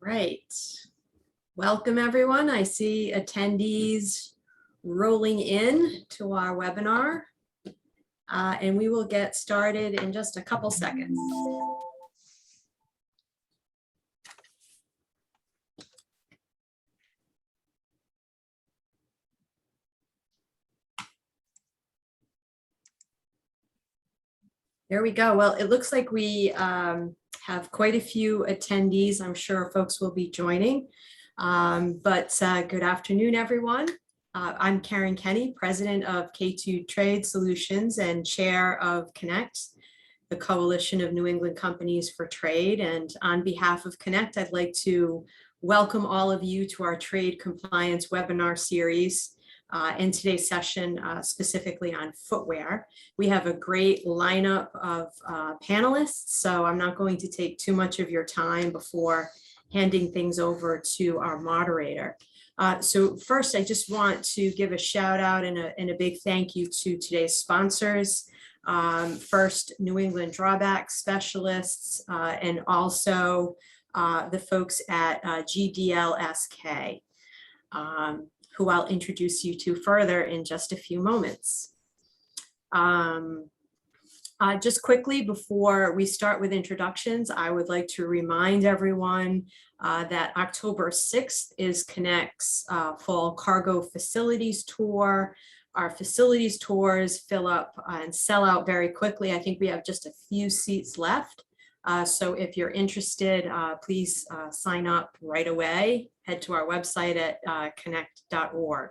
Right. Welcome, everyone. I see attendees rolling in to our webinar, and we will get started in just a couple seconds. There we go. Well, it looks like we have quite a few attendees. I'm sure folks will be joining. But good afternoon, everyone. I'm Karen Kenny, president of K2 Trade Solutions and chair of Connect, the Coalition of New England Companies for Trade. And on behalf of Connect, I'd like to welcome all of you to our trade compliance webinar series. In today's session, specifically on footwear. We have a great lineup of panelists, so I'm not going to take too much of your time before handing things over to our moderator. So first, I just want to give a shout out and a big thank you to today's sponsors. First, New England Drawback Specialists, and also the folks at GDLSK. Who I'll introduce you to further in just a few moments. Just quickly before we start with introductions, I would like to remind everyone that October 6th is Connect's Fall Cargo Facilities Tour. Our facilities tours fill up and sell out very quickly. I think we have just a few seats left. So if you're interested, please sign up right away. Head to our website at connect.org.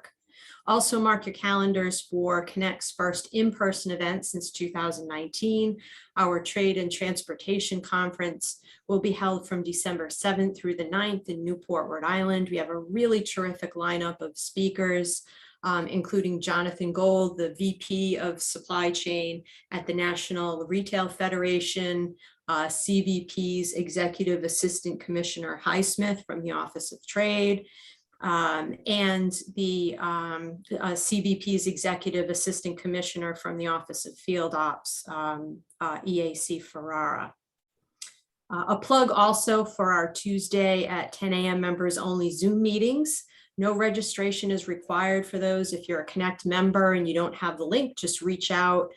Also mark your calendars for Connect's first in-person event since 2019. Our Trade and Transportation Conference will be held from December 7th through the 9th in Newport, Rhode Island. We have a really terrific lineup of speakers, including Jonathan Gold, the VP of Supply Chain at the National Retail Federation, CBP's Executive Assistant Commissioner Highsmith from the Office of Trade, and the CBP's Executive Assistant Commissioner from the Office of Field Ops, EAC Ferrara. A plug also for our Tuesday at 10 a.m. members only Zoom meetings. No registration is required for those. If you're a Connect member and you don't have the link, just reach out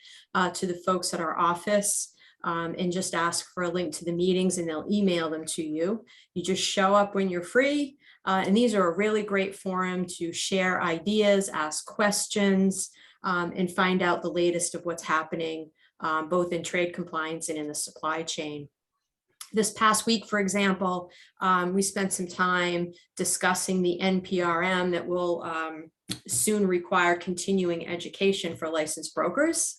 to the folks at our office. And just ask for a link to the meetings and they'll email them to you. You just show up when you're free. And these are a really great forum to share ideas, ask questions, and find out the latest of what's happening, both in trade compliance and in the supply chain. This past week, for example, we spent some time discussing the NPRM that will soon require continuing education for licensed brokers.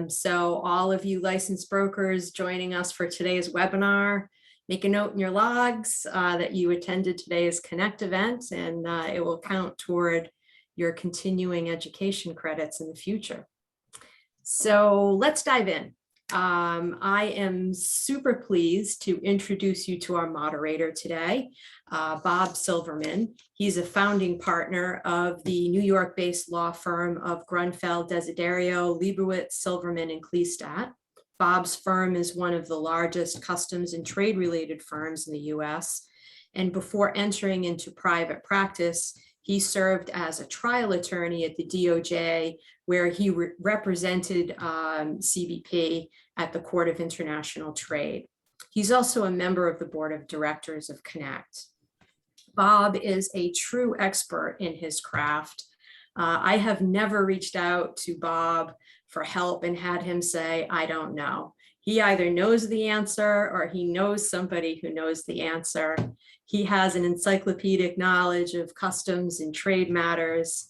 So all of you licensed brokers joining us for today's webinar, make a note in your logs that you attended today's Connect event, and it will count toward your continuing education credits in the future. So let's dive in. I am super pleased to introduce you to our moderator today, Bob Silverman. He's a founding partner of the New York-based law firm of Grunfeld, Desiderio, Leibowitz, Silverman, and Kleestadt. Bob's firm is one of the largest customs and trade-related firms in the U.S. And before entering into private practice, he served as a trial attorney at the DOJ, where he represented CBP at the Court of International Trade. He's also a member of the board of directors of Connect. Bob is a true expert in his craft. I have never reached out to Bob for help and had him say, I don't know. He either knows the answer or he knows somebody who knows the answer. He has an encyclopedic knowledge of customs and trade matters,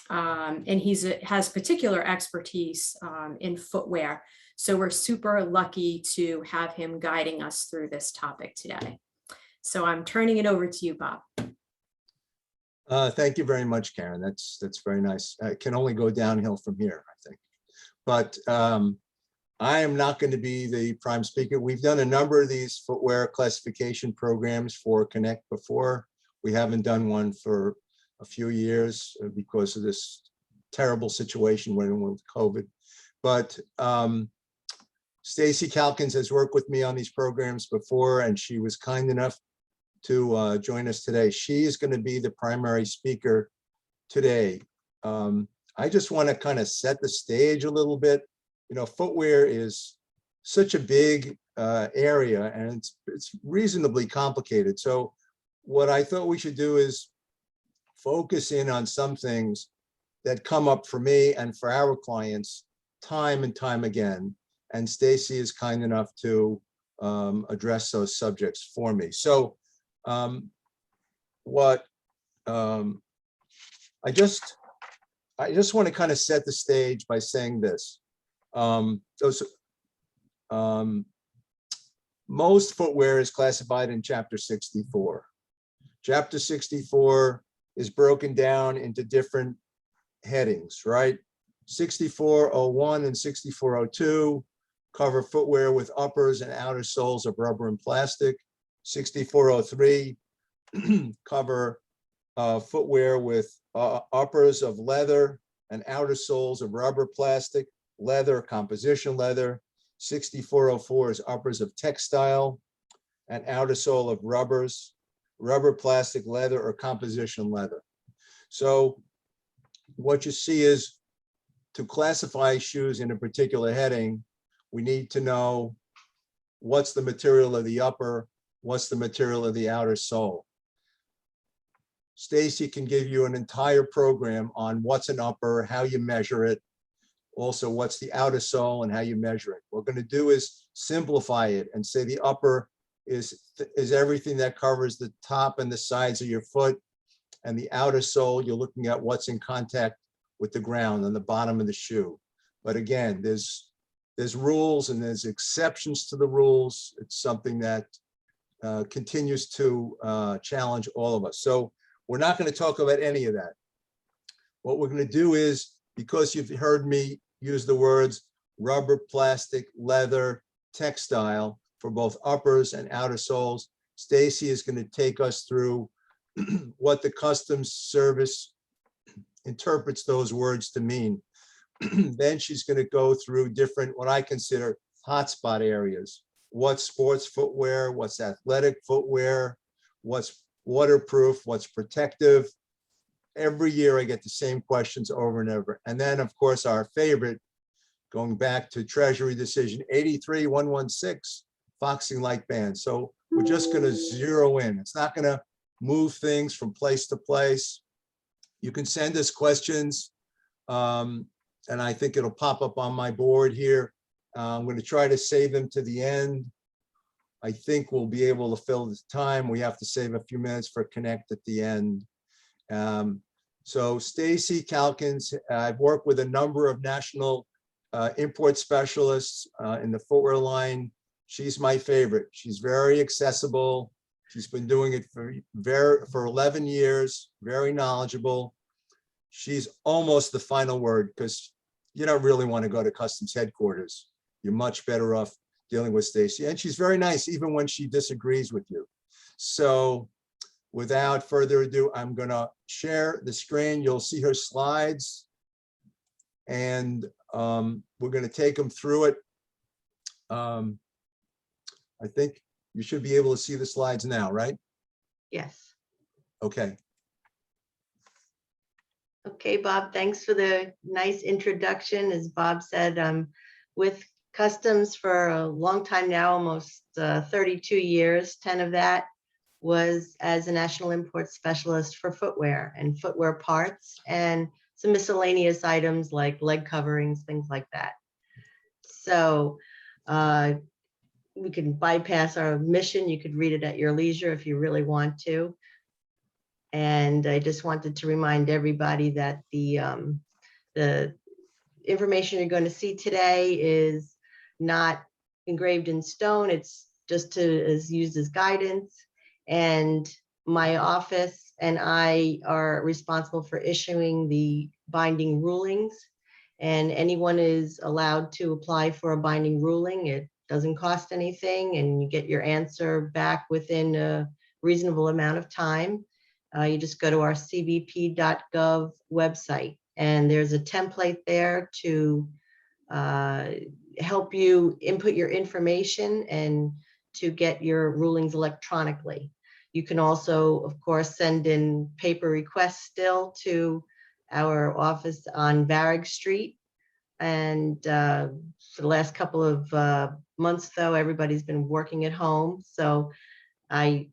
and has particular expertise in footwear. So we're super lucky to have him guiding us through this topic today. So I'm turning it over to you, Bob. Thank you very much, Karen. That's very nice. It can only go downhill from here, I think. But I am not going to be the prime speaker. We've done a number of these footwear classification programs for Connect before. We haven't done one for a few years because of this terrible situation with COVID. But Stacy Calkins has worked with me on these programs before, and she was kind enough to join us today. She is going to be the primary speaker today. I just want to kind of set the stage a little bit. You know, footwear is such a big area, and it's reasonably complicated. So what I thought we should do is focus in on some things that come up for me and for our clients time and time again. And Stacy is kind enough to address those subjects for me. So I just want to kind of set the stage by saying this. Most footwear is classified in Chapter 64. Chapter 64 is broken down into different headings, right? 6401 and 6402 cover footwear with uppers and outer soles of rubber and plastic. 6403 cover footwear with uppers of leather and outer soles of rubber, plastic, leather, composition leather. 6404 is uppers of textile and outer sole of rubbers, rubber, plastic, leather, or composition leather. So what you see is, to classify shoes in a particular heading, we need to know what's the material of the upper, what's the material of the outer sole. Stacy can give you an entire program on what's an upper, how you measure it, also what's the outer sole and how you measure it. What we're going to do is simplify it and say the upper is everything that covers the top and the sides of your foot, and the outer sole, you're looking at what's in contact with the ground on the bottom of the shoe. But again, there's rules and there's exceptions to the rules. It's something that continues to challenge all of us. So we're not going to talk about any of that. What we're going to do is, because you've heard me use the words rubber, plastic, leather, textile for both uppers and outer soles, Stacy is going to take us through what the Customs Service interprets those words to mean. Then she's going to go through different, what I consider hotspot areas. What's sports footwear, what's athletic footwear, what's waterproof, what's protective. Every year I get the same questions over and over. And then, of course, our favorite, going back to Treasury Decision 83116, foxing light bands. So we're just going to zero in. It's not going to move things from place to place. You can send us questions, and I think it'll pop up on my board here. I'm going to try to save them to the end. I think we'll be able to fill the time. We have to save a few minutes for Connect at the end. So Stacy Calkins, I've worked with a number of national import specialists in the footwear line. She's my favorite. She's very accessible. She's been doing it for 11 years, very knowledgeable. She's almost the final word, because you don't really want to go to Customs headquarters. You're much better off dealing with Stacy. And she's very nice, even when she disagrees with you. So without further ado, I'm going to share the screen. You'll see her slides, and we're going to take them through it. I think you should be able to see the slides now, right? Yes. Okay. Okay, Bob, thanks for the nice introduction. As Bob said, I'm with Customs for a long time now, almost 32 years. 10 of that was as a national import specialist for footwear and footwear parts and some miscellaneous items like leg coverings, things like that. So we can bypass our mission. You could read it at your leisure if you really want to. And I just wanted to remind everybody that the information you're going to see today is not engraved in stone. It's just is used as guidance. And my office and I are responsible for issuing the binding rulings. And anyone is allowed to apply for a binding ruling. It doesn't cost anything, and you get your answer back within a reasonable amount of time. You just go to our cbp.gov website, and there's a template there to help you input your information and to get your rulings electronically. You can also, of course, send in paper requests still to our office on Varric Street. And for the last couple of months, though, everybody's been working at home. So as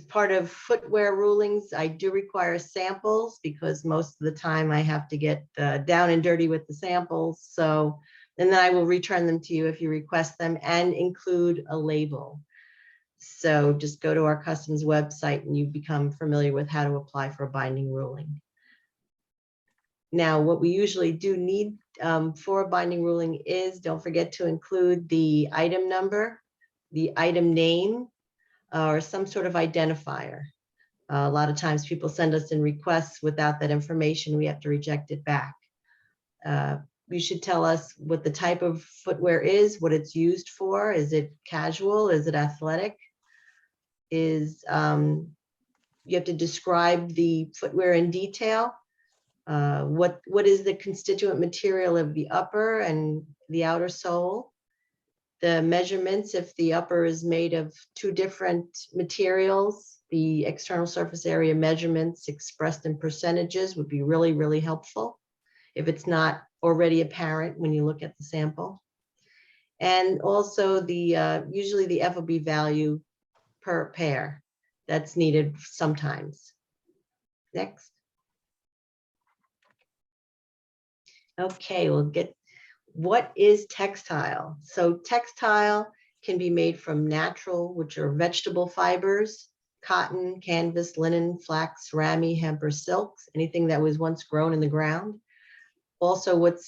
part of footwear rulings, I do require samples because most of the time I have to get down and dirty with the samples. So, and then I will return them to you if you request them and include a label. So just go to our customs website and you become familiar with how to apply for a binding ruling. Now, what we usually do need for a binding ruling is, don't forget to include the item number, the item name, or some sort of identifier. A lot of times people send us in requests without that information. We have to reject it back. You should tell us what the type of footwear is, what it's used for. Is it casual? Is it athletic? You have to describe the footwear in detail. What is the constituent material of the upper and the outer sole? The measurements, if the upper is made of two different materials, the external surface area measurements expressed in percentages would be really, really helpful if it's not already apparent when you look at the sample. And also the usually the FOB value per pair that's needed sometimes. Next. Okay, we'll get, what is textile? So textile can be made from natural, which are vegetable fibers, cotton, canvas, linen, flax, ramie, hemp, or silks, anything that was once grown in the ground. Also, what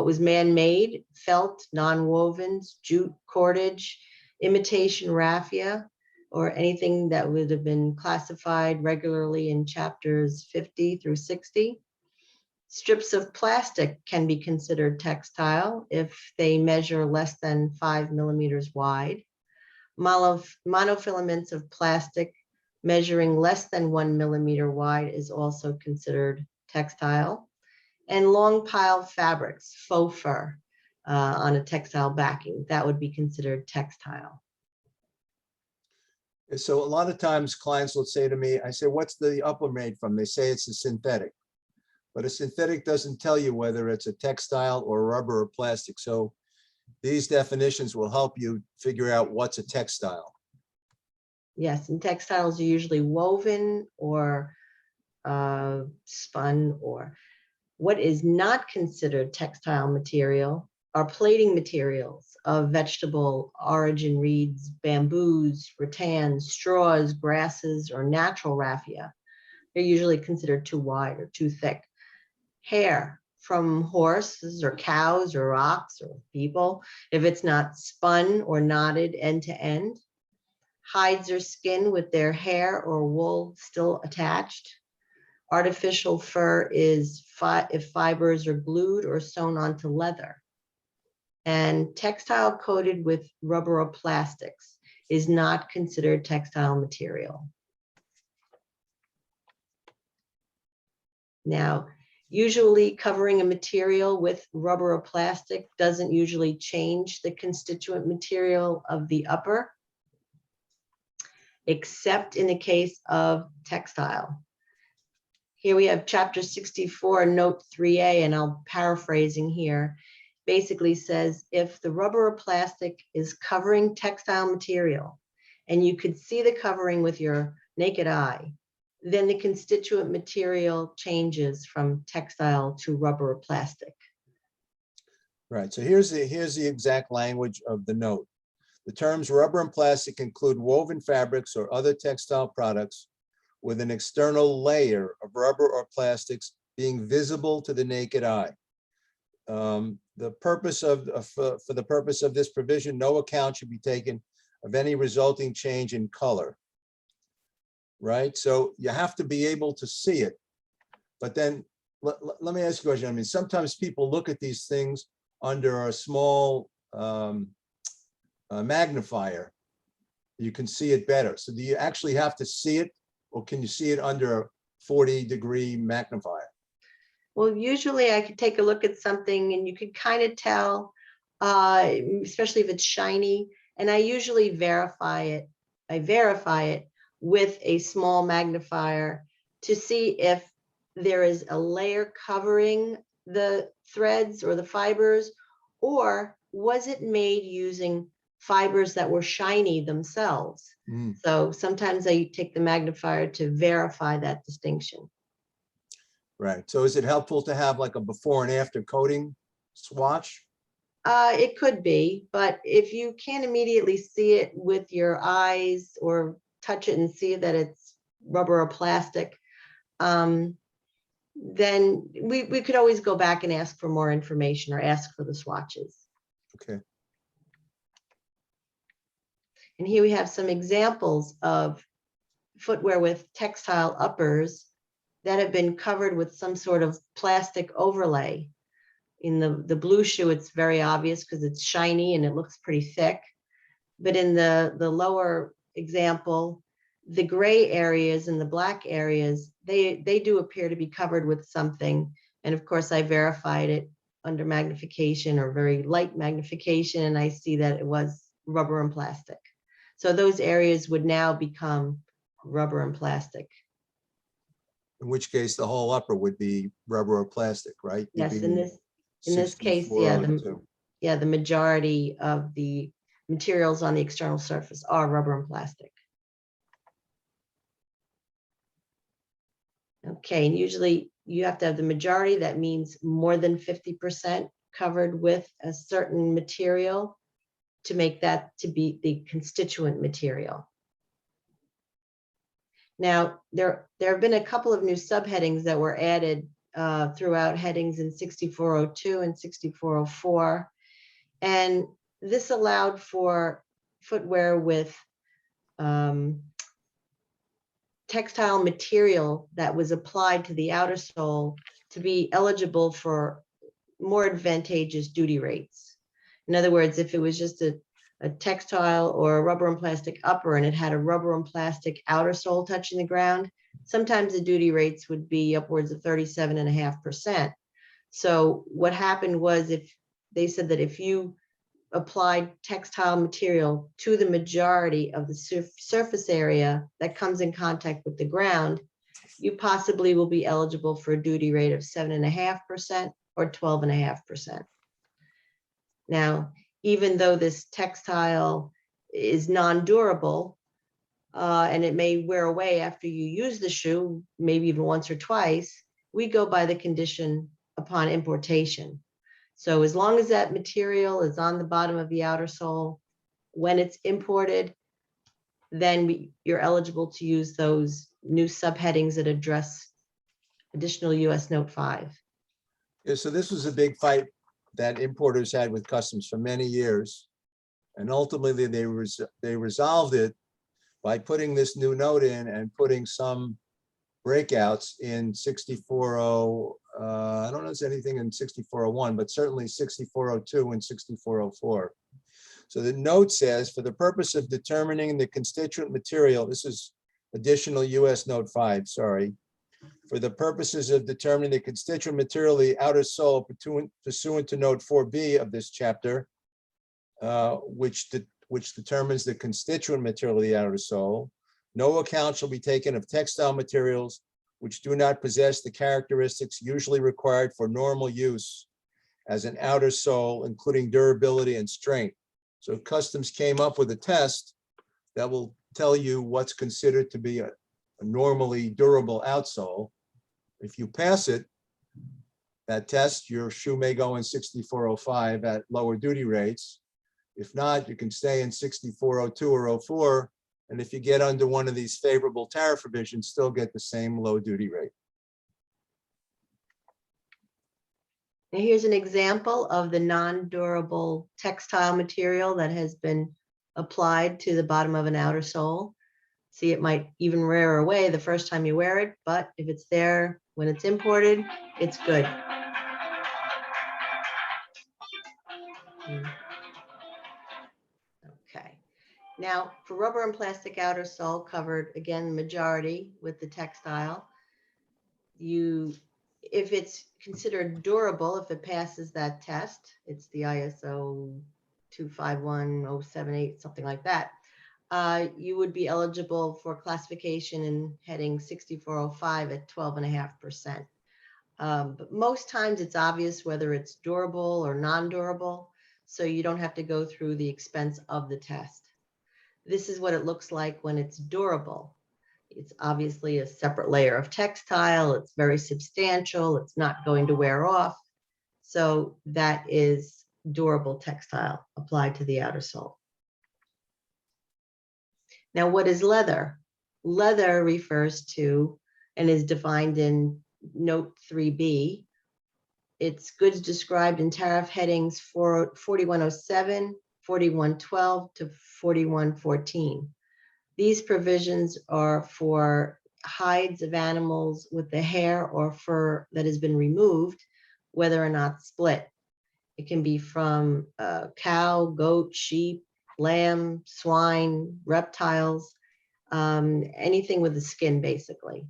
was man-made, felt, non-wovens, jute, cordage, imitation raffia, or anything that would have been classified regularly in chapters 50 through 60. Strips of plastic can be considered textile if they measure less than 5 millimeters wide. Monofilaments of plastic measuring less than 1 millimeter wide is also considered textile. And long pile fabrics, faux fur, on a textile backing, that would be considered textile. So a lot of times clients will say to me, I say, what's the upper made from? They say it's a synthetic. But a synthetic doesn't tell you whether it's a textile or rubber or plastic. So these definitions will help you figure out what's a textile. Yes, and textiles are usually woven or spun. Or what is not considered textile material are plating materials of vegetable origin, reeds, bamboos, rattans, straws, grasses, or natural raffia. They're usually considered too wide or too thick. Hair from horses or cows or ox or people, if it's not spun or knotted end to end. Hides or skin with their hair or wool still attached. Artificial fur is if fibers are glued or sewn onto leather. And textile coated with rubber or plastics is not considered textile material. Now, usually covering a material with rubber or plastic doesn't usually change the constituent material of the upper, except in the case of textile. Here we have chapter 64, note 3A, and I'm paraphrasing here. Basically says, if the rubber or plastic is covering textile material and you could see the covering with your naked eye, then the constituent material changes from textile to rubber or plastic. Right, so here's the exact language of the note. The terms rubber and plastic include woven fabrics or other textile products with an external layer of rubber or plastics being visible to the naked eye. For the purpose of this provision, no account should be taken of any resulting change in color. Right, so you have to be able to see it. But then let me ask you a question. I mean, sometimes people look at these things under a small magnifier. You can see it better. So do you actually have to see it, or can you see it under a 40-degree magnifier? Well, usually I could take a look at something and you could kind of tell, especially if it's shiny, and I usually verify it. I verify it with a small magnifier to see if there is a layer covering the threads or the fibers, or was it made using fibers that were shiny themselves? Mm, So sometimes I take the magnifier to verify that distinction. right. So is it helpful to have like a before and after coating swatch? It could be, but if you can't immediately see it with your eyes or touch it and see that it's rubber or plastic, then we could always go back and ask for more information or ask for the swatches. Okay. And here we have some examples of footwear with textile uppers that have been covered with some sort of plastic overlay. In the blue shoe, it's very obvious because it's shiny and it looks pretty thick. But in the lower example, the gray areas and the black areas, they do appear to be covered with something. And of course, I verified it under magnification or very light magnification, and I see that it was rubber and plastic. So those areas would now become rubber and plastic. In which case the whole upper would be rubber or plastic, right? You'd Yes, be in this case, yeah, 6402. the majority of the materials on the external surface are rubber and plastic. Okay, and usually you have to have the majority. That means more than 50% covered with a certain material to make that to be the constituent material. Now, there have been a couple of new subheadings that were added throughout headings in 6402 and 6404. And this allowed for footwear with textile material that was applied to the outer sole to be eligible for more advantageous duty rates. In other words, if it was just a textile or a rubber and plastic upper and it had a rubber and plastic outer sole touching the ground, sometimes the duty rates would be upwards of 37.5%. So what happened was, if they said that if you applied textile material to the majority of the surface area that comes in contact with the ground, you possibly will be eligible for a duty rate of 7.5% or 12.5%. Now, even though this textile is non-durable and it may wear away after you use the shoe, maybe even once or twice, we go by the condition upon importation. So as long as that material is on the bottom of the outer sole, when it's imported, then you're eligible to use those new subheadings that address additional US Note 5. Yeah, so this was a big fight that importers had with customs for many years. And ultimately they resolved it by putting this new note in and putting some breakouts in 640, I don't know if there's anything in 6401, but certainly 6402 and 6404. So the note says, for the purpose of determining the constituent material, this is additional US Note 5, sorry. For the purposes of determining the constituent material of the outer sole pursuant to Note 4B of this chapter, which determines the constituent material of the outer sole, no account shall be taken of textile materials which do not possess the characteristics usually required for normal use as an outer sole, including durability and strength. So customs came up with a test that will tell you what's considered to be a normally durable outsole. If you pass it, that test, your shoe may go in 6405 at lower duty rates. If not, you can stay in 6402 or 04. And if you get under one of these favorable tariff provisions, still get the same low duty rate. Now here's an example of the non-durable textile material that has been applied to the bottom of an outer sole. See, it might even wear away the first time you wear it, but if it's there when it's imported, it's good. Okay. Now, for rubber and plastic outer sole covered, again, majority with the textile, if it's considered durable, if it passes that test, it's the ISO 251078, something like that. you would be eligible for classification in heading 6405 at 12.5%. But most times it's obvious whether it's durable or non-durable, so you don't have to go through the expense of the test. This is what it looks like when it's durable. It's obviously a separate layer of textile. It's very substantial. It's not going to wear off. So that is durable textile applied to the outer sole. Now, what is leather? Leather refers to and is defined in Note 3B. It's goods described in tariff headings 4107, 4112 to 4114. These provisions are for hides of animals with the hair or fur that has been removed, whether or not split. It can be from cow, goat, sheep, lamb, swine, reptiles, anything with the skin basically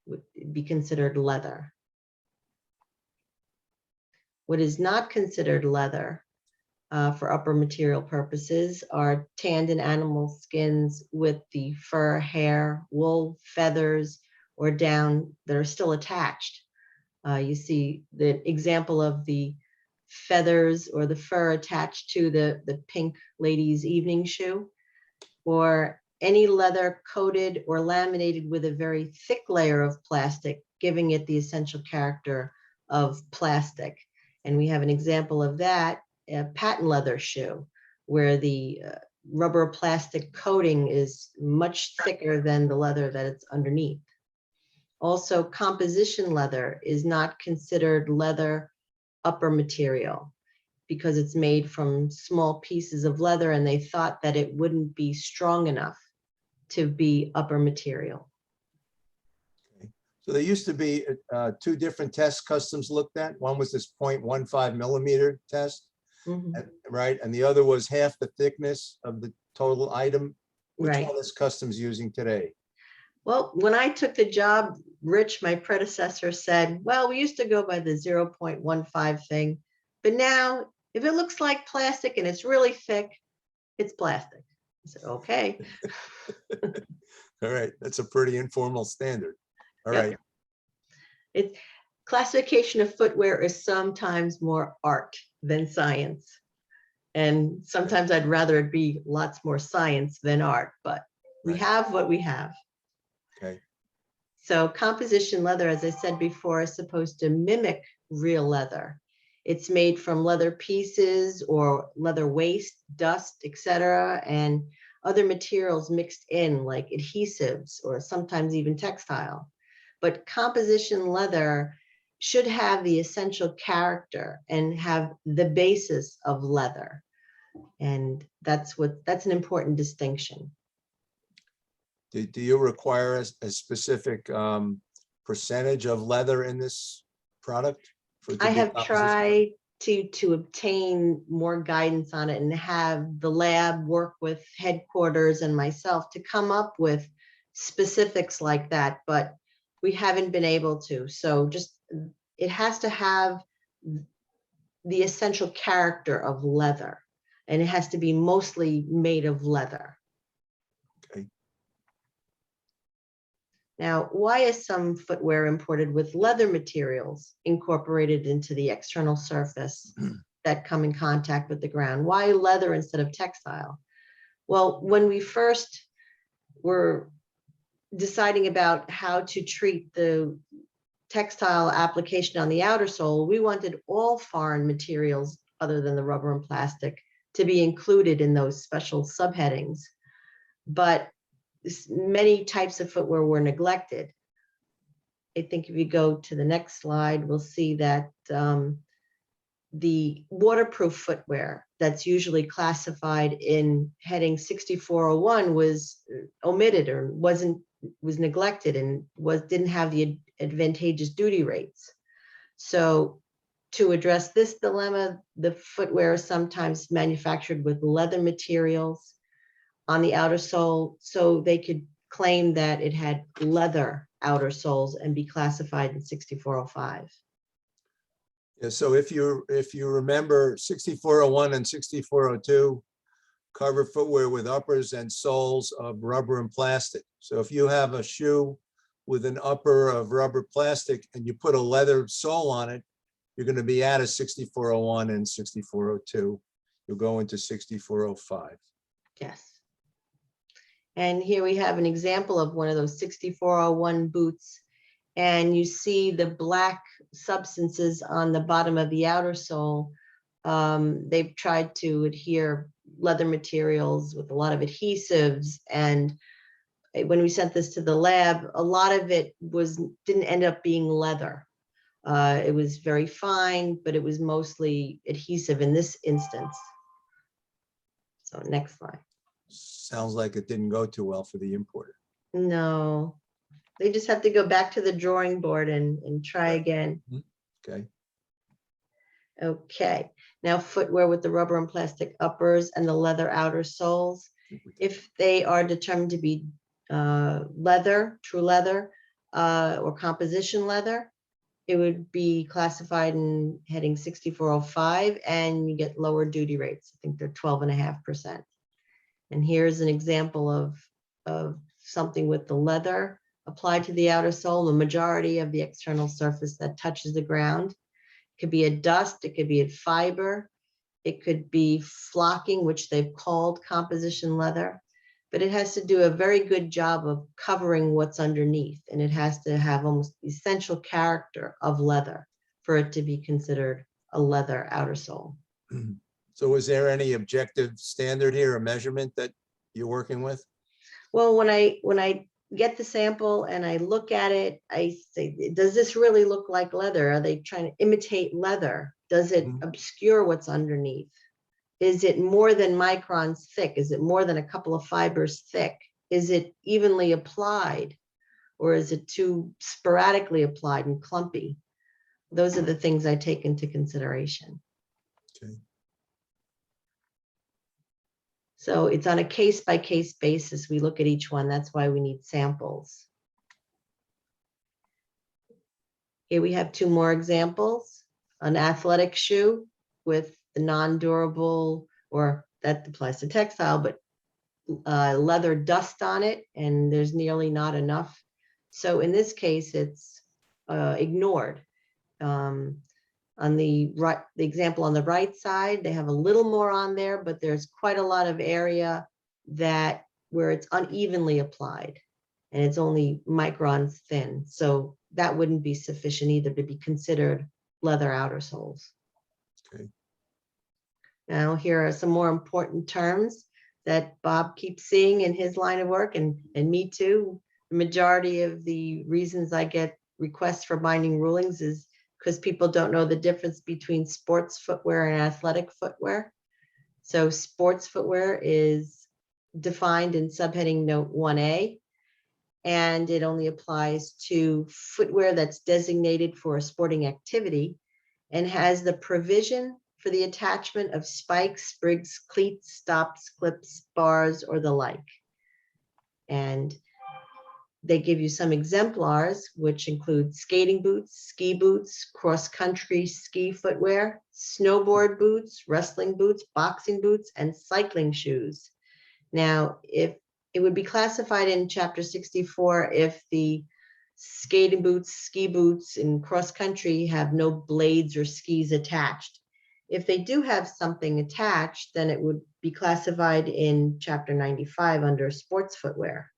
would be considered leather. What is not considered leather for upper material purposes are tanned in animal skins with the fur, hair, wool, feathers, or down that are still attached. You see the example of the feathers or the fur attached to the pink lady's evening shoe, or any leather coated or laminated with a very thick layer of plastic, giving it the essential character of plastic. And we have an example of that, a patent leather shoe, where the rubber plastic coating is much thicker than the leather that it's underneath. Also, composition leather is not considered leather upper material because it's made from small pieces of leather, and they thought that it wouldn't be strong enough to be upper material. Okay. So there used to be two different tests customs looked at. One was this 0.15 millimeter test, right? And the other was half the thickness of the total item. Which Right. one is customs using today? Well, when I took the job, Rich, my predecessor, said, well, we used to go by the 0.15 thing, but now if it looks like plastic and it's really thick, it's plastic. I said, okay. All right, that's a pretty informal standard. All Yep. right. It's classification of footwear is sometimes more art than science. And sometimes I'd rather it be lots more science than art, but we Right. have what we have. Okay. So composition leather, as I said before, is supposed to mimic real leather. It's made from leather pieces or leather waste, dust, etc., and other materials mixed in like adhesives or sometimes even textile. But composition leather should have the essential character and have the basis of leather. And that's an important distinction. Do you require a specific percentage of leather in this product? I have tried to obtain more guidance on it and have the lab work with headquarters and myself to come up with specifics like that, but we haven't been able to. So just, it has to have the essential character of leather, and it has to be mostly made of leather. Okay. Now, why is some footwear imported with leather materials incorporated into the external surface that come in contact with the ground? Why leather instead of textile? Well, when we first were deciding about how to treat the textile application on the outer sole, we wanted all foreign materials other than the rubber and plastic to be included in those special subheadings. But many types of footwear were neglected. I think if you go to the next slide, we'll see that the waterproof footwear that's usually classified in heading 6401 was omitted or was neglected and didn't have the advantageous duty rates. So to address this dilemma, the footwear is sometimes manufactured with leather materials on the outer sole, so they could claim that it had leather outer soles and be classified in 6405. Yeah, so if you remember 6401 and 6402, cover footwear with uppers and soles of rubber and plastic. So if you have a shoe with an upper of rubber plastic and you put a leather sole on it, you're going to be out of 6401 and 6402. You'll go into 6405. Yes. And here we have an example of one of those 6401 boots. And you see the black substances on the bottom of the outer sole. They've tried to adhere leather materials with a lot of adhesives. And when we sent this to the lab, a lot of it didn't end up being leather. It was very fine, but it was mostly adhesive in this instance. So next slide. Sounds like it didn't go too well for the importer. No, they just have to go back to the drawing board and try again. Okay. Okay, now footwear with the rubber and plastic uppers and the leather outer soles. If they are determined to be leather, true leather, or composition leather, it would be classified in heading 6405, and you get lower duty rates. I think they're 12.5%. And here's an example of something with the leather applied to the outer sole, the majority of the external surface that touches the ground. It could be a dust, it could be a fiber, it could be flocking, which they've called composition leather, but it has to do a very good job of covering what's underneath, and it has to have almost essential character of leather for it to be considered a leather outer sole. So is there any objective standard here, a measurement that you're working with? Well, when I get the sample and I look at it, I say, does this really look like leather? Are they trying to imitate leather? Does it obscure what's underneath? Is it more than microns thick? Is it more than a couple of fibers thick? Is it evenly applied? Or is it too sporadically applied and clumpy? Those are the things I take into consideration. Okay. So it's on a case-by-case basis. We look at each one. That's why we need samples. Here we have two more examples. An athletic shoe with the non-durable, or that applies to textile, but leather dust on it, and there's nearly not enough. So in this case, it's ignored. On the right, the example on the right side, they have a little more on there, but there's quite a lot of area where it's unevenly applied, and it's only microns thin. So that wouldn't be sufficient either to be considered leather outer soles. Okay. Now, here are some more important terms that Bob keeps seeing in his line of work, and me too. The majority of the reasons I get requests for binding rulings is because people don't know the difference between sports footwear and athletic footwear. So sports footwear is defined in subheading note 1A, and it only applies to footwear that's designated for a sporting activity and has the provision for the attachment of spikes, sprigs, cleats, stops, clips, bars, or the like. And they give you some exemplars, which include skating boots, ski boots, cross-country ski footwear, snowboard boots, wrestling boots, boxing boots, and cycling shoes. Now, if it would be classified in Chapter 64 if the skating boots, ski boots, and cross-country have no blades or skis attached. If they do have something attached, then it would be classified in Chapter 95 under sports footwear.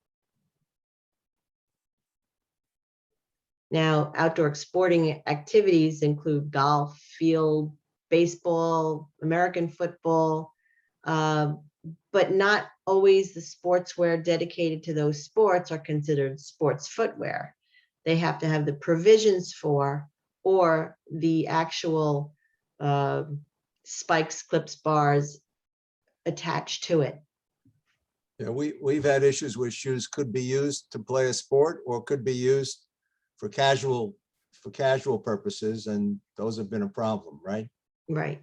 Now, outdoor sporting activities include golf, field, baseball, American football, but not always the sportswear dedicated to those sports are considered sports footwear. They have to have the provisions for, or the actual spikes, clips, bars attached to it. Yeah, we've had issues where shoes could be used to play a sport or could be used for casual purposes, and those have been a problem, right? Right.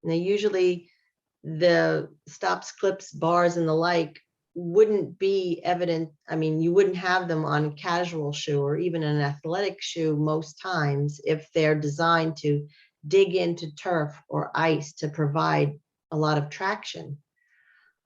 Now, usually the stops, clips, bars, and the like wouldn't be evident. I mean, you wouldn't have them on a casual shoe or even an athletic shoe most times if they're designed to dig into turf or ice to provide a lot of traction.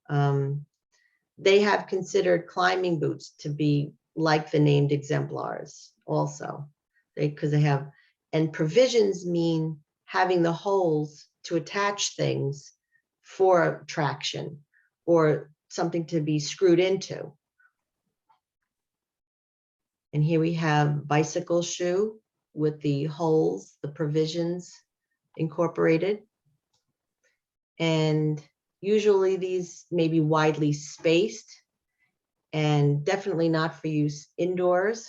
They have considered climbing boots to be like the named exemplars also, because they have, and provisions mean having the holes to attach things for traction or something to be screwed into. And here we have bicycle shoe with the holes, the provisions incorporated. And usually these may be widely spaced and definitely not for use indoors.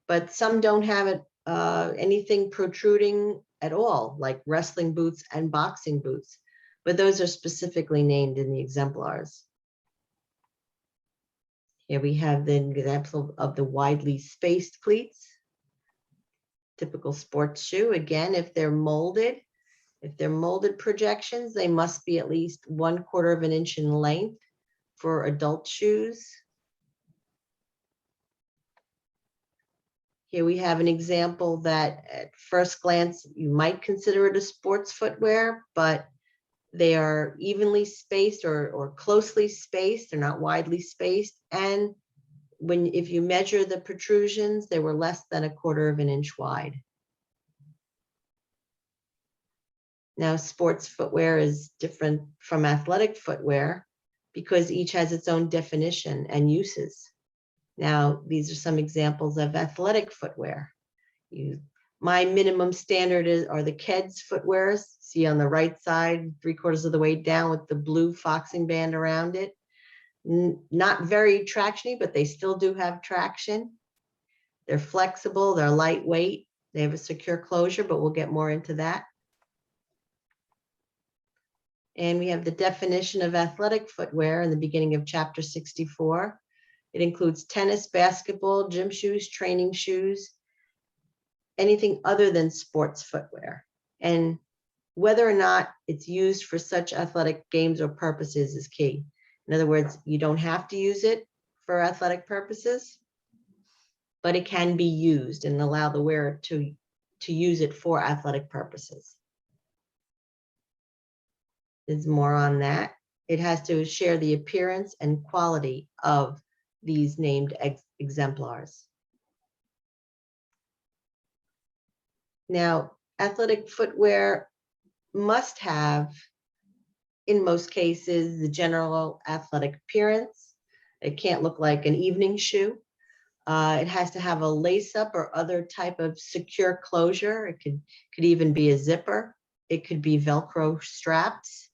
But some don't have it, anything protruding at all, like wrestling boots and boxing boots. But those are specifically named in the exemplars. Here we have the example of the widely spaced cleats. Typical sports shoe. Again, if they're molded projections, they must be at least 1/4 of an inch in length for adult shoes. Here we have an example that at first glance, you might consider it a sports footwear, but they are evenly spaced or closely spaced. They're not widely spaced. And if you measure the protrusions, they were less than 1/4 of an inch wide. Now, sports footwear is different from athletic footwear because each has its own definition and uses. Now, these are some examples of athletic footwear. My minimum standard are the Keds footwears. See on the right side, 3/4 of the way down with the blue foxing band around it. Not very tractiony, but they still do have traction. They're flexible, they're lightweight, they have a secure closure, but we'll get more into that. And we have the definition of athletic footwear in the beginning of chapter 64. It includes tennis, basketball, gym shoes, training shoes, anything other than sports footwear. And whether or not it's used for such athletic games or purposes is key. In other words, you don't have to use it for athletic purposes, but it can be used and allow the wearer to use it for athletic purposes. There's more on that. It has to share the appearance and quality of these named exemplars. Now, athletic footwear must have, in most cases, the general athletic appearance. It can't look like an evening shoe. It has to have a lace-up or other type of secure closure. It could even be a zipper. It could be Velcro straps.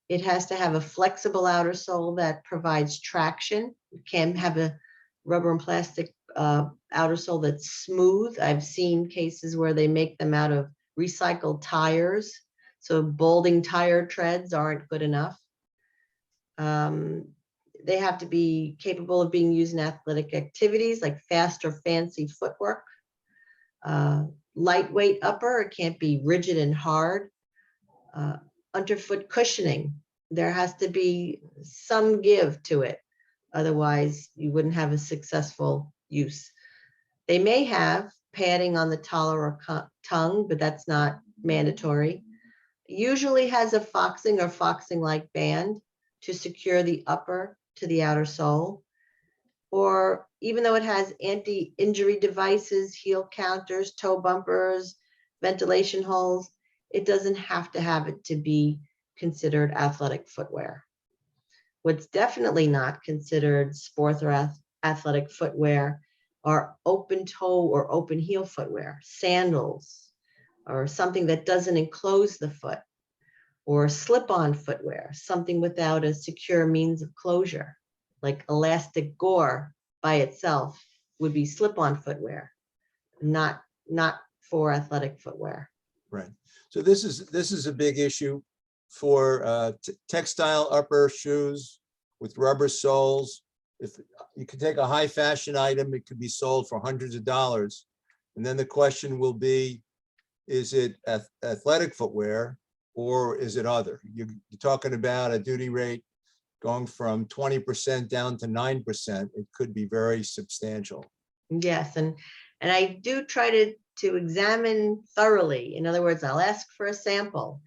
It has to have a flexible outer sole that provides traction. It can have a rubber and plastic outer sole that's smooth. I've seen cases where they make them out of recycled tires. So balding tire treads aren't good enough. They have to be capable of being used in athletic activities like fast or fancy footwork. Lightweight upper, it can't be rigid and hard. Underfoot cushioning, there has to be some give to it. Otherwise, you wouldn't have a successful use. They may have padding on the collar or tongue, but that's not mandatory. Usually has a foxing or foxing-like band to secure the upper to the outer sole. Or even though it has anti-injury devices, heel counters, toe bumpers, ventilation holes, it doesn't have to have it to be considered athletic footwear. What's definitely not considered sports or athletic footwear are open toe or open heel footwear, sandals, or something that doesn't enclose the foot, or slip-on footwear, something without a secure means of closure, like elastic gore by itself would be slip-on footwear, not for athletic footwear. Right. So this is a big issue for textile upper shoes with rubber soles. If you could take a high fashion item, it could be sold for hundreds of dollars. And then the question will be, is it athletic footwear or is it other? You're talking about a duty rate going from 20% down to 9%. It could be very substantial. Yes, and I do try to examine thoroughly. In other words, I'll ask for a sample.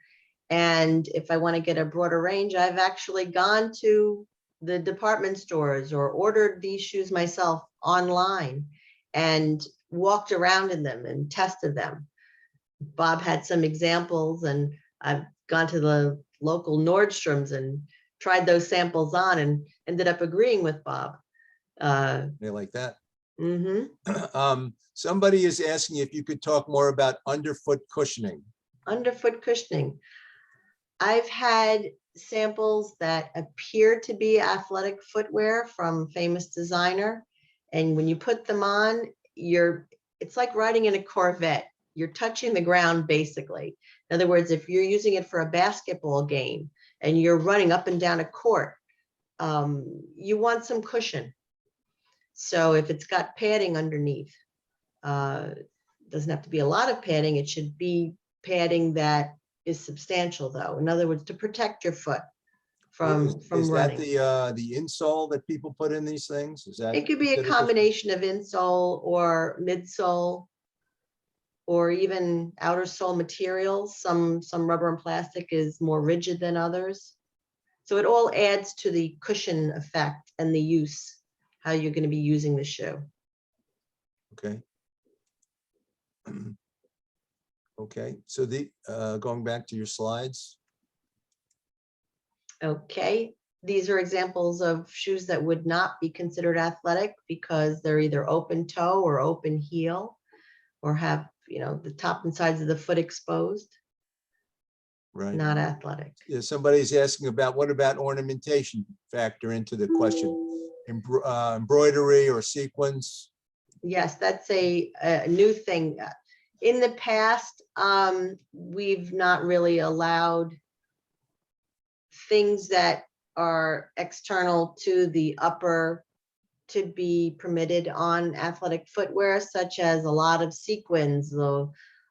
And if I want to get a broader range, I've actually gone to the department stores or ordered these shoes myself online and walked around in them and tested them. Bob had some examples, and I've gone to the local Nordstrom's and tried those samples on and ended up agreeing with Bob. They like that. Mm-hmm. Somebody is asking if you could talk more about underfoot cushioning. Underfoot cushioning. I've had samples that appear to be athletic footwear from famous designer. And when you put them on, it's like riding in a Corvette. You're touching the ground basically. In other words, if you're using it for a basketball game and you're running up and down a court, you want some cushion. So if it's got padding underneath, doesn't have to be a lot of padding. It should be padding that is substantial, though. In other words, to protect your foot from Is running. that the insole that people put in these things? Is that It could be a combination of insole or midsole, or even outer sole materials. Some rubber and plastic is more rigid than others. So it all adds to the cushion effect and the use, how you're going to be using the shoe. Okay. Okay, so going back to your slides. Okay, these are examples of shoes that would not be considered athletic because they're either open toe or open heel, or have, the top and sides of the foot exposed. Right. Not athletic. Yeah, somebody's asking about what about ornamentation factor into the question? Embroidery or sequins? Yes, that's a new thing. In the past, we've not really allowed things that are external to the upper to be permitted on athletic footwear, such as a lot of sequins, a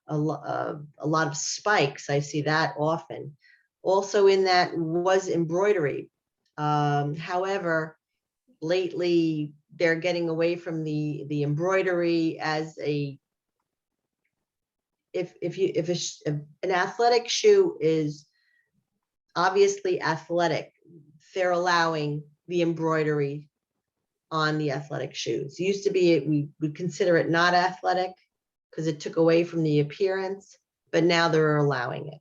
lot of spikes. I see that often. Also in that was embroidery. However, lately they're getting away from the embroidery as a, if an athletic shoe is obviously athletic, they're allowing the embroidery on the athletic shoes. It used to be, we would consider it not athletic because it took away from the appearance, but now they're allowing it.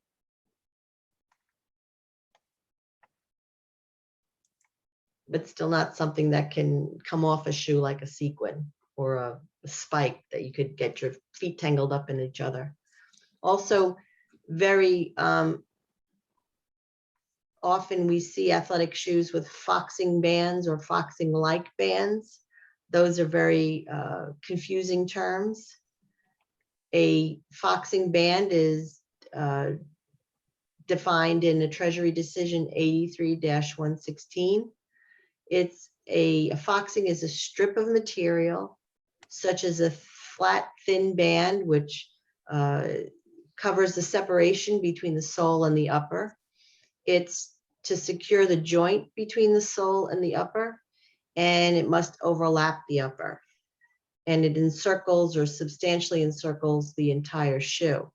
But still not something that can come off a shoe like a sequin or a spike that you could get your feet tangled up in each other. Also, very often we see athletic shoes with foxing bands or foxing-like bands. Those are very confusing terms. A foxing band is defined in a Treasury Decision 83-116. It's a foxing is a strip of material, such as a flat, thin band, which covers the separation between the sole and the upper. It's to secure the joint between the sole and the upper, and it must overlap the upper. And it encircles or substantially encircles the entire shoe.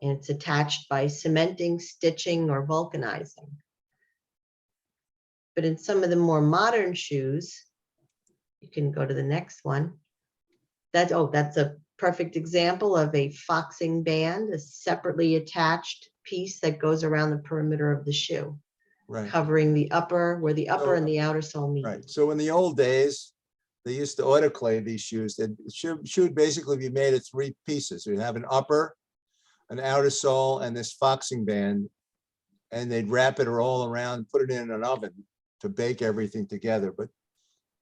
And it's attached by cementing, stitching, or vulcanizing. But in some of the more modern shoes, you can go to the next one. That's a perfect example of a foxing band, a separately attached piece that goes around the perimeter of the shoe, Right. covering the upper, where the upper and the outer sole meet. Right. So in the old days, they used to autoclave these shoes. That shoe would basically be made of three pieces. You'd have an upper, an outer sole, and this foxing band, and they'd wrap it all around, put it in an oven to bake everything together. But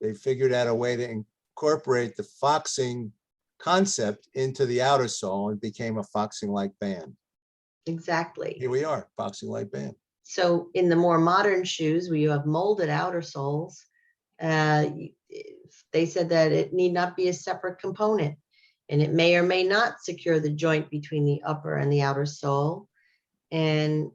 they figured out a way to incorporate the foxing concept into the outer sole and became a foxing-like band. Exactly. Here we are, foxing-like band. So in the more modern shoes, where you have molded outer soles, they said that it need not be a separate component, and it may or may not secure the joint between the upper and the outer sole. And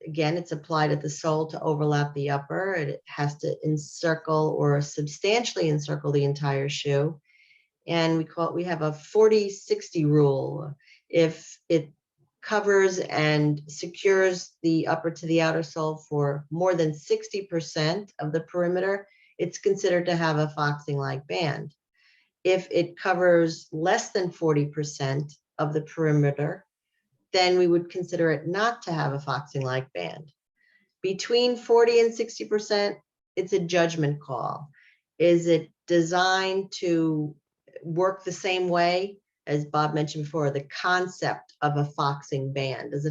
again, it's applied at the sole to overlap the upper. It has to encircle or substantially encircle the entire shoe. And we have a 40-60 rule. If it covers and secures the upper to the outer sole for more than 60% of the perimeter, it's considered to have a foxing-like band. If it covers less than 40% of the perimeter, then we would consider it not to have a foxing-like band. Between 40 and 60%, it's a judgment call. Is it designed to work the same way as Bob mentioned before, the concept of a foxing band? Is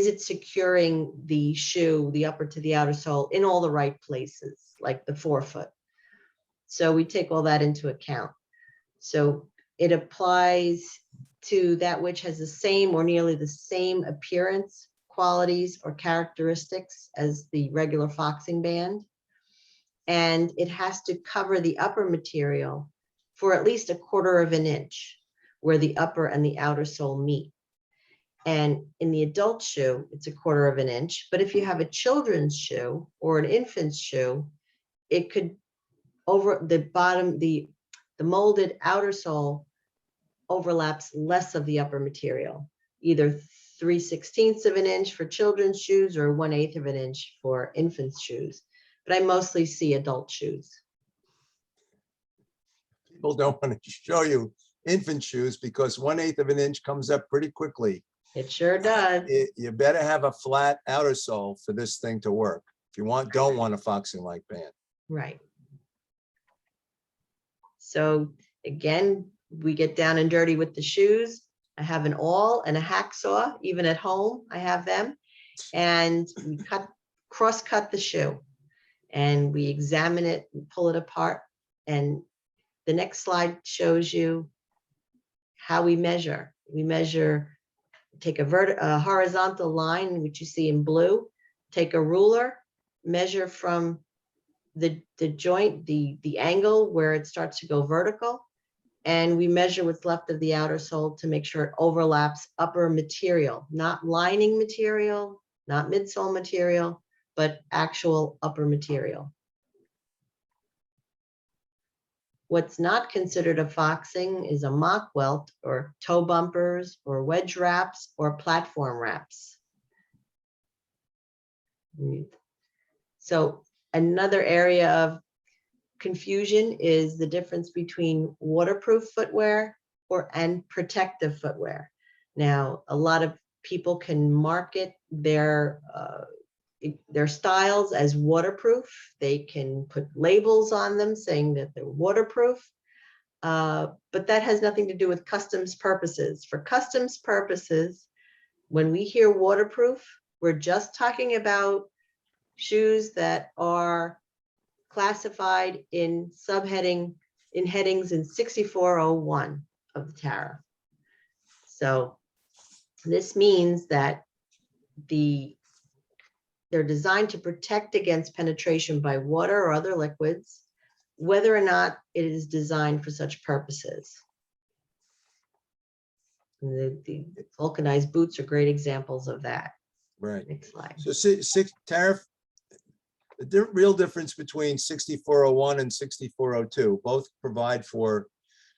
it securing the shoe, the upper to the outer sole, in all the right places, like the forefoot? So we take all that into account. So it applies to that which has the same or nearly the same appearance, qualities, or characteristics as the regular foxing band. And it has to cover the upper material for at least 1/4 of an inch where the upper and the outer sole meet. And in the adult shoe, it's 1/4 of an inch. But if you have a children's shoe or an infant's shoe, it could over the bottom, the molded outer sole overlaps less of the upper material, either 3/16 of an inch for children's shoes or 1/8 of an inch for infants' shoes. But I mostly see adult shoes. People don't want to show you infant shoes because 1/8 of an inch comes up pretty quickly. It sure does. You better have a flat outer sole for this thing to work. If you don't want a foxing-like band. Right. So again, we get down and dirty with the shoes. I have an awl and a hacksaw, even at home, I have them. And we cross-cut the shoe and we examine it and pull it apart. And the next slide shows you how we measure. We measure, take a horizontal line, which you see in blue, take a ruler, measure from the joint, the angle where it starts to go vertical, and we measure what's left of the outer sole to make sure it overlaps upper material, not lining material, not midsole material, but actual upper material. What's not considered a foxing is a mock welt or toe bumpers or wedge wraps or platform wraps. So another area of confusion is the difference between waterproof footwear and protective footwear. Now, a lot of people can market their styles as waterproof. They can put labels on them saying that they're waterproof, but that has nothing to do with customs purposes. For customs purposes, when we hear waterproof, we're just talking about shoes that are classified in headings in 6401 of the tariff. So this means that they're designed to protect against penetration by water or other liquids, whether or not it is designed for such purposes. The vulcanized boots are great examples of that. Right. Next slide. So tariff, the real difference between 6401 and 6402, both provide for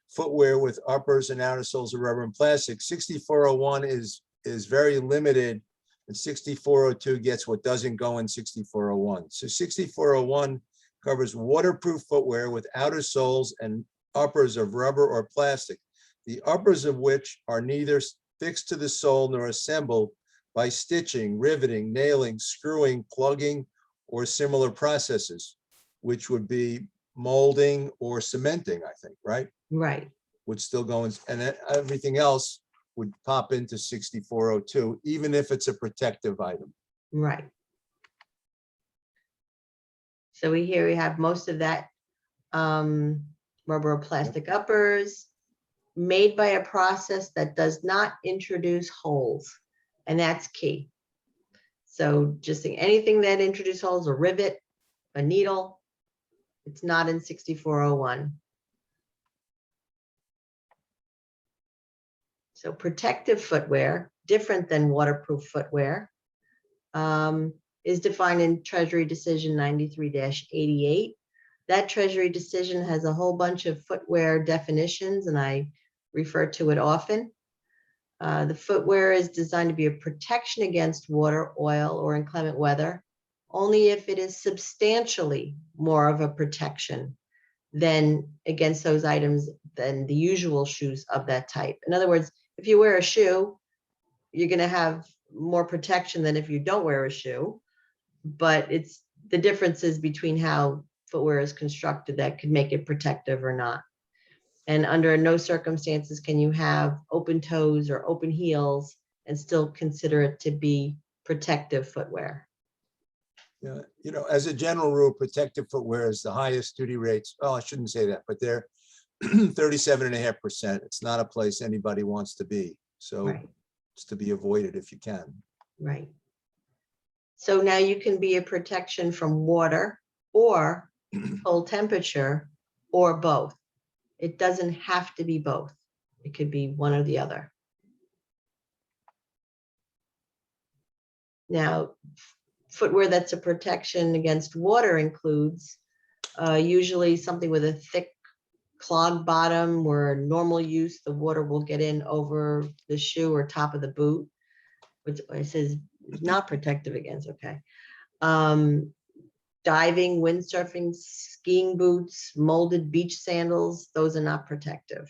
footwear with uppers and outer soles of rubber and plastic. 6401 is very limited, and 6402 gets what doesn't go in 6401. So 6401 covers waterproof footwear with outer soles and uppers of rubber or plastic, the uppers of which are neither fixed to the sole nor assembled by stitching, riveting, nailing, screwing, plugging, or similar processes, which would be molding or cementing, I think, right? Right. Would still go in, and everything else would pop into 6402, even if it's a protective item. Right. So here we have most of that rubber or plastic uppers made by a process that does not introduce holes, and that's key. So just anything that introduces holes, a rivet, a needle, it's not in 6401. So protective footwear, different than waterproof footwear, is defined in Treasury Decision 93-88. That Treasury decision has a whole bunch of footwear definitions, and I refer to it often. The footwear is designed to be a protection against water, oil, or inclement weather, only if it is substantially more of a protection than against those items than the usual shoes of that type. In other words, if you wear a shoe, you're going to have more protection than if you don't wear a shoe. But it's the differences between how footwear is constructed that could make it protective or not. And under no circumstances can you have open toes or open heels and still consider it to be protective footwear. Yeah, you know, as a general rule, protective footwear is the highest duty rates. Oh, I shouldn't say that, but they're 37.5%. It's not a place anybody wants to be. So Right. it's to be avoided if you can. Right. So now you can be a protection from water or cold temperature or both. It doesn't have to be both. It could be one or the other. Now, footwear that's a protection against water includes usually something with a thick clog bottom where normal use, the water will get in over the shoe or top of the boot, which it says not protective against, okay. Diving, windsurfing, skiing boots, molded beach sandals, those are not protective.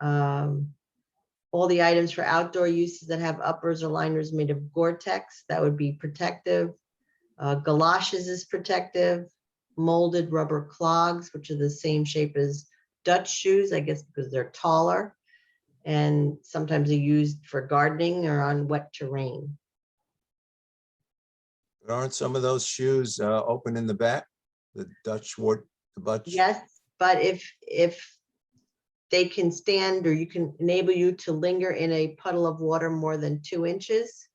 All the items for outdoor uses that have uppers or liners made of Gore-Tex, that would be protective. Galoshes is protective. Molded rubber clogs, which are the same shape as Dutch shoes, I guess because they're taller. And sometimes they're used for gardening or on wet terrain. But aren't some of those shoes open in the back? The Dutch wart, the Dutch? Yes, but if they can stand or you can enable you to linger in a puddle of water more than 2 inches,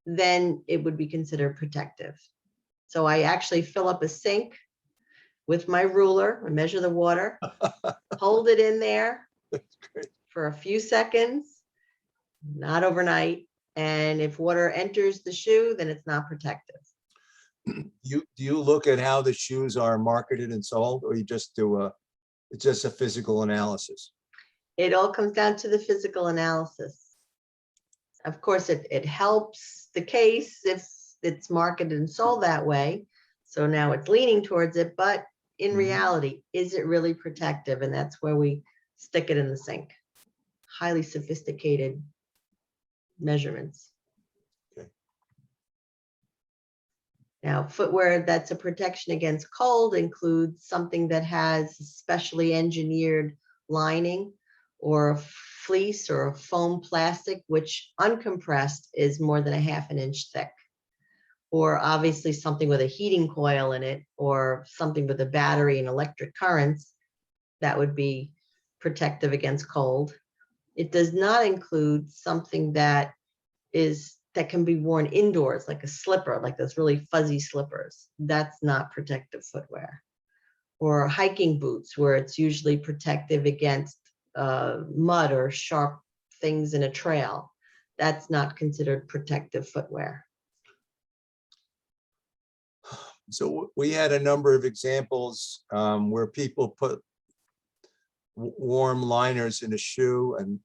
then it would be considered protective. So I actually fill up a sink with my ruler and measure the water, hold it in there for a few seconds, not overnight. And if water enters the shoe, then it's not protective. Do you look at how the shoes are marketed and sold, or you just do it's just a physical analysis? It all comes down to the physical analysis. Of course, it helps the case if it's marketed and sold that way. So now it's leaning towards it, but in reality, is it really protective? And that's where we stick it in the sink. Highly sophisticated measurements. Okay. Now, footwear that's a protection against cold includes something that has specially engineered lining or a fleece or a foam plastic, which uncompressed is more than a ½ inch thick. Or obviously something with a heating coil in it, or something with a battery and electric currents that would be protective against cold. It does not include something that can be worn indoors, like a slipper, like those really fuzzy slippers. That's not protective footwear. Or hiking boots, where it's usually protective against mud or sharp things in a trail. That's not considered protective footwear. So we had a number of examples where people put warm liners in a shoe, and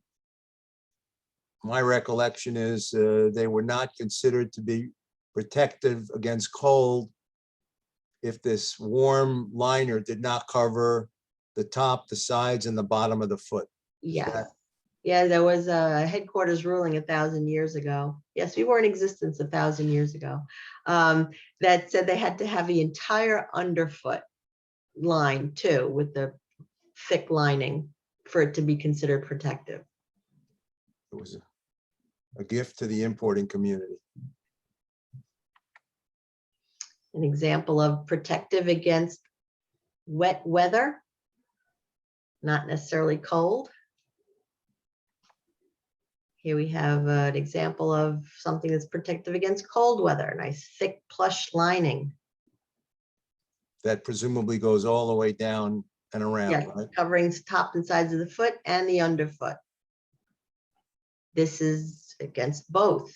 my recollection is they were not considered to be protective against cold if this warm liner did not cover the top, the sides, and the bottom of the foot. Yes. Yeah, there was a headquarters ruling 1,000 years ago. Yes, we were in existence 1,000 years ago. That said they had to have the entire underfoot lined too with the thick lining for it to be considered protective. It was a gift to the importing community. An example of protective against wet weather, not necessarily cold. Here we have an example of something that's protective against cold weather, nice thick plush lining. That presumably goes all the way down and around, Yes, right? covering top and sides of the foot and the underfoot. This is against both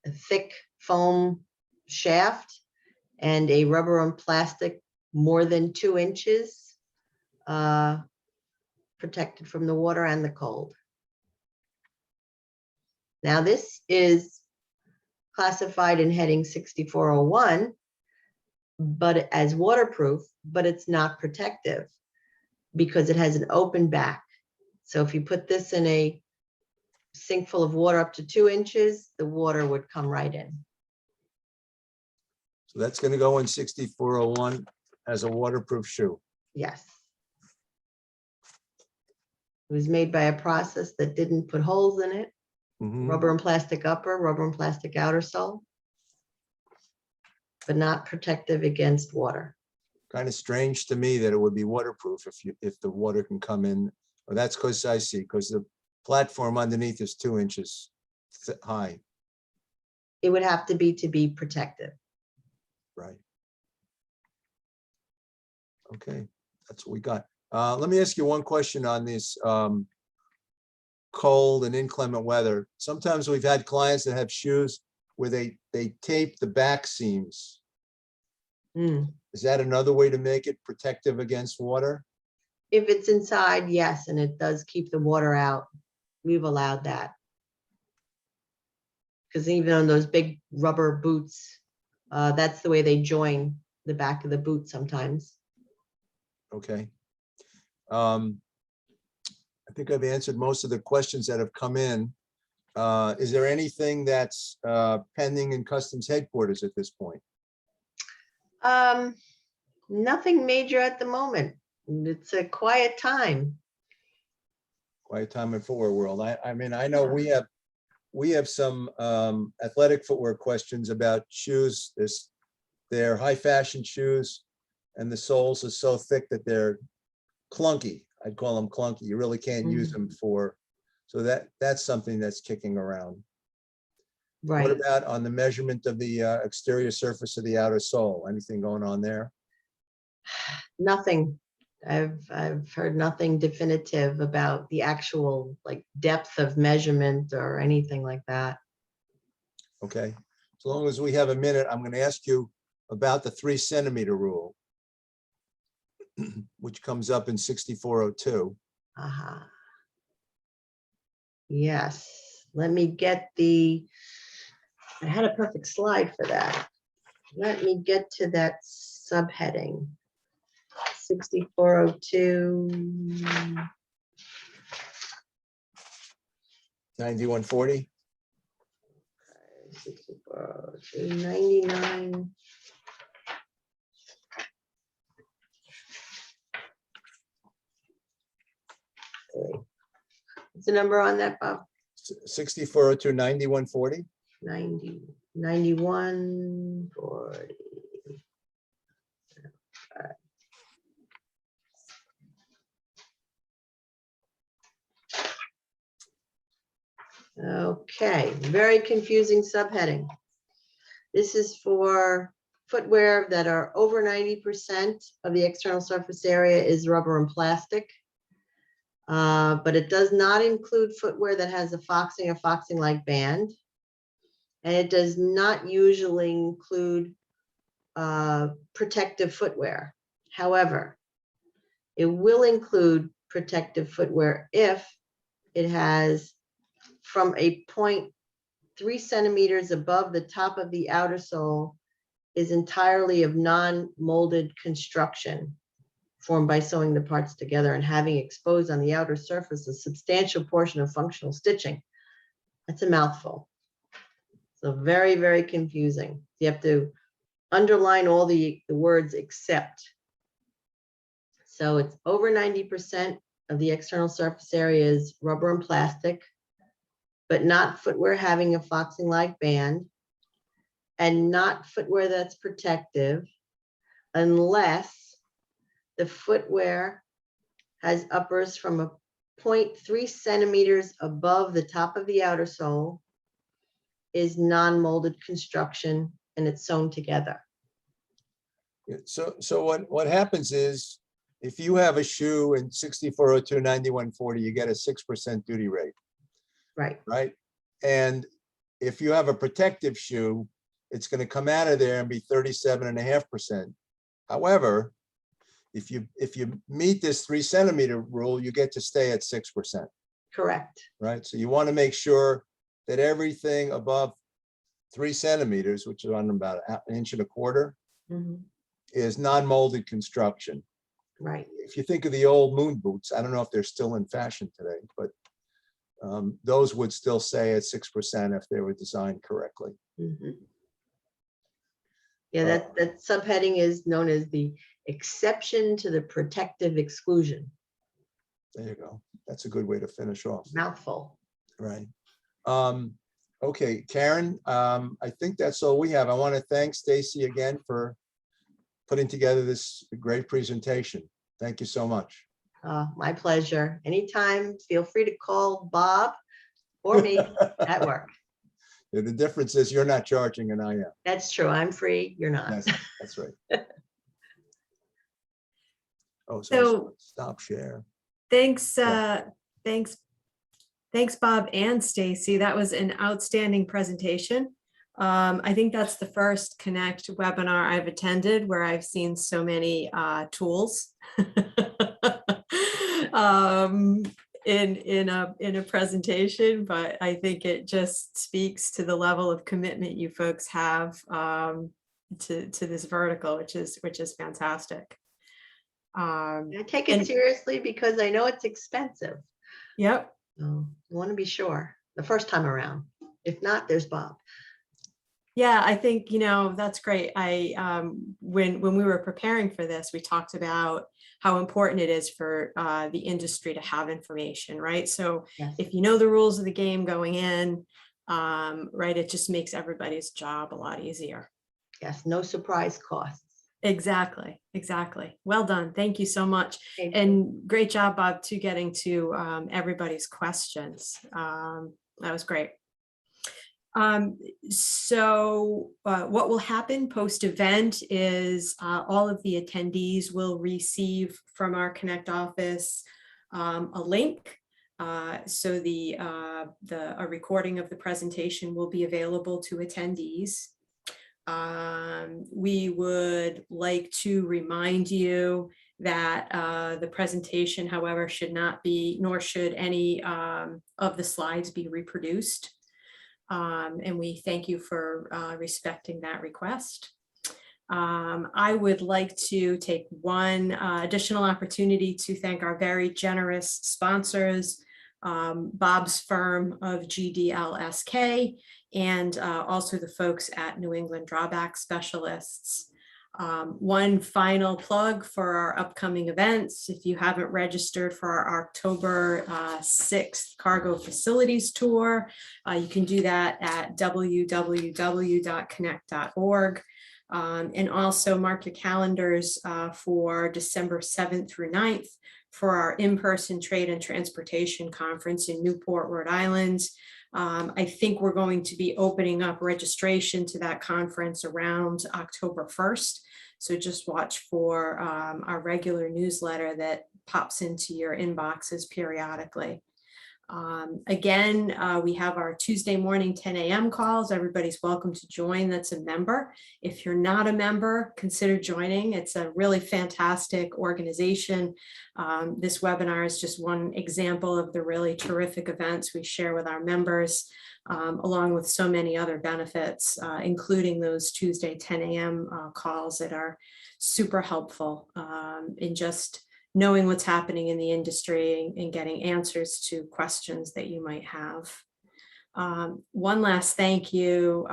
a thick foam shaft and a rubber and plastic more than 2 inches protected from the water and the cold. Now, this is classified in heading 6401, but as waterproof, but it's not protective because it has an open back. So if you put this in a sink full of water up to 2 inches, the water would come right in. So that's going to go in 6401 as a waterproof shoe. Yes. It was made by a process that didn't put holes in it. Mhm. Rubber and plastic upper, rubber and plastic outer sole, but not protective against water. Kind of strange to me that it would be waterproof if the water can come in. Well, that's because I see, because the platform underneath is 2 inches high, It would have to be protective. right? Okay, that's what we got. Let me ask you one question on this cold and inclement weather. Sometimes we've had clients that have shoes where they tape the back seams. Mm. Is that another way to make it protective against water? If it's inside, yes, and it does keep the water out. We've allowed that. Because even on those big rubber boots, that's the way they join the back of the boot sometimes. Okay. I think I've answered most of the questions that have come in. Is there anything that's pending in Customs headquarters at this point? Nothing major at the moment. It's a quiet time. Quiet time in footwear world. I mean, I know we have some athletic footwear questions about shoes. They're high fashion shoes and the soles are so thick that they're clunky. I'd call them clunky. You really can't use them for, so that's something that's kicking around. Right. What about on the measurement of the exterior surface of the outer sole? Anything going on there? Nothing. I've heard nothing definitive about the actual like depth of measurement or anything like that. Okay, as long as we have a minute, I'm going to ask you about the 3 centimeter rule, which comes up in 6402. Uh-huh. Yes, let me get the, I had a perfect slide for that. Let me get to that subheading. 6402. 9140. 6402, 99. What's the number on that, Bob? 6402 9140. 90, 9140. Okay, very confusing subheading. This is for footwear that are over 90% of the external surface area is rubber and plastic. But it does not include footwear that has a foxing or foxing-like band. And it does not usually include protective footwear. However, it will include protective footwear if it has from a point 3 centimeters above the top of the outer sole is entirely of non-molded construction formed by sewing the parts together and having exposed on the outer surface a substantial portion of functional stitching. That's a mouthful. So very, very confusing. You have to underline all the words except. So it's over 90% of the external surface area is rubber and plastic, but not footwear having a foxing-like band, and not footwear that's protective unless the footwear has uppers from a 0.3 centimeters above the top of the outer sole, is non-molded construction, and it's sewn together. So what happens is if you have a shoe in 6402 9140, you get a 6% duty rate. Right. Right. And if you have a protective shoe, it's going to come out of there and be 37.5%. However, if you meet this 3 centimeter rule, you get to stay at 6%. Correct. Right. So you want to make sure that everything above 3 centimeters, which is on about an inch and a quarter, Mhm. is non-molded construction. Right. If you think of the old moon boots, I don't know if they're still in fashion today, but those would still say at 6% if they were designed correctly. Mhm. Yeah, that subheading is known as the exception to the protective exclusion. There you go. That's a good way to finish off. Mouthful. Right. Okay, Karen, I think that's all we have. I want to thank Stacy again for putting together this great presentation. Thank you so much. My pleasure. Anytime, feel free to call Bob or me at work. The difference is you're not charging and I am. That's true. I'm free. You're not. That's right. Oh, So stop share. thanks, Yeah. thanks, Bob and Stacy. That was an outstanding presentation. I think that's the first Connect webinar I've attended where I've seen so many tools in a presentation, but I think it just speaks to the level of commitment you folks have to this vertical, which is fantastic. I take it seriously because I know it's expensive. Yep. So I want to be sure the first time around. If not, there's Bob. Yeah, I think, that's great. When we were preparing for this, we talked about how important it is for the industry to have information, right? So Yes. if you know the rules of the game going in, right, it just makes everybody's job a lot easier. Yes, no surprise costs. Exactly. Well done. Thank you so much. Thank you. And great job, Bob, to getting to everybody's questions. That was great. So what will happen post-event is all of the attendees will receive from our Connect office a link. So a recording of the presentation will be available to attendees. We would like to remind you that the presentation, however, should not be, nor should any of the slides be reproduced. And we thank you for respecting that request. I would like to take one additional opportunity to thank our very generous sponsors, Bob's firm of GDLSK, and also the folks at New England Drawback Specialists. One final plug for our upcoming events. If you haven't registered for our October 6th Cargo Facilities Tour, you can do that at www.connect.org. And also mark your calendars for December 7th through 9th for our in-person trade and transportation conference in Newport, Rhode Island. I think we're going to be opening up registration to that conference around October 1st. So just watch for our regular newsletter that pops into your inboxes periodically. Again, we have our Tuesday morning 10 a.m. calls. Everybody's welcome to join that's a member. If you're not a member, consider joining. It's a really fantastic organization. This webinar is just one example of the really terrific events we share with our members, along with so many other benefits, including those Tuesday 10 a.m. Calls that are super helpful in just knowing what's happening in the industry and getting answers to questions that you might have. One last thank you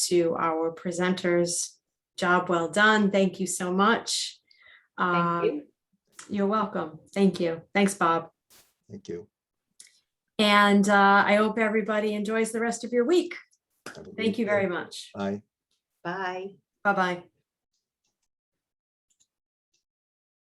to our presenters. Job well done. Thank you so much. Thank you. You're welcome. Thank you. Thanks, Bob. Thank you. And I hope everybody enjoys the rest of your week. Thank you very much. Bye. Bye. Bye-bye.